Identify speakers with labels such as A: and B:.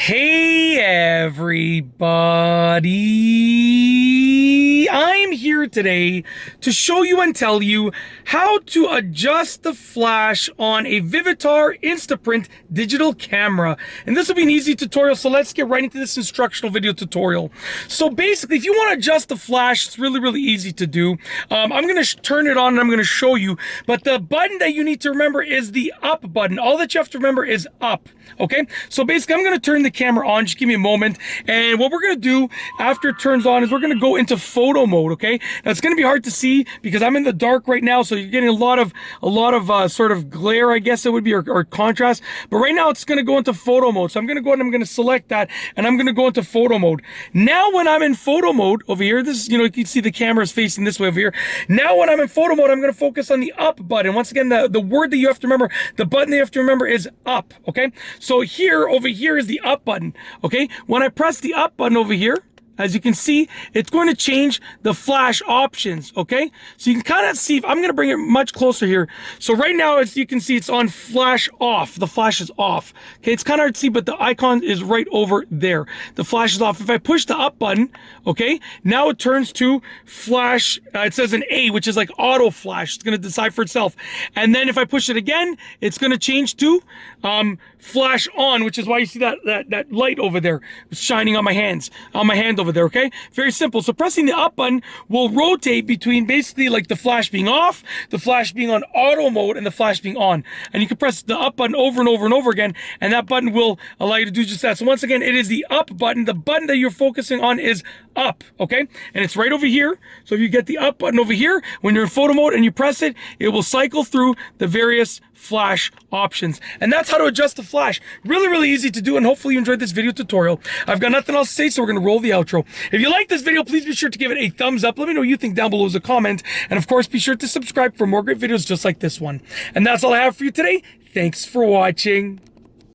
A: Hey everybody! I'm here today to show you and tell you how to adjust the flash on a Vivitar Instaprint digital camera. And this will be an easy tutorial, so let's get right into this instructional video tutorial. So basically, if you want to adjust the flash, it's really easy to do. I'm going to turn it on and I'm going to show you, but the button that you need to remember is the up button. All that you have to remember is up, okay? So basically, I'm going to turn the camera on. Just give me a moment. And what we're going to do after it turns on is we're going to go into photo mode, okay? Now, it's going to be hard to see because I'm in the dark right now, so you're getting a lot of sort of glare, I guess it would be, or contrast. But right now, it's going to go into photo mode. So I'm going to go and I'm going to select that, and I'm going to go into photo mode. Now, when I'm in photo mode over here, this is, you can see the camera is facing this way over here. Now, when I'm in photo mode, I'm going to focus on the up button. Once again, the word that you have to remember, the button that you have to remember is up, okay? So here, over here is the up button, okay? When I press the up button over here, as you can see, it's going to change the flash options, okay? So you can kind of see, I'm going to bring it much closer here. So right now, as you can see, it's on flash off. The flash is off, okay? It's kind of hard to see, but the icon is right over there. The flash is off. If I push the up button, okay, now it turns to flash, it says an A, which is like auto flash. It's going to decide for itself. And then if I push it again, it's going to change to flash on, which is why you see that light over there shining on my hand over there, okay? Very simple. So pressing the up button will rotate between basically like the flash being off, the flash being on auto mode, and the flash being on. And you can press the up button over and over and over again, and that button will allow you to do just that. So once again, it is the up button. The button that you're focusing on is up, okay? And it's right over here. So if you get the up button over here, when you're in photo mode and you press it, it will cycle through the various flash options. And that's how to adjust the flash. Really easy to do, and hopefully you enjoyed this video tutorial. I've got nothing else to say, so we're going to roll the outro. If you like this video, please be sure to give it a thumbs up. Let me know what you think down below as a comment. And of course, be sure to subscribe for more great videos just like this one. And that's all I have for you today. Thanks for watching.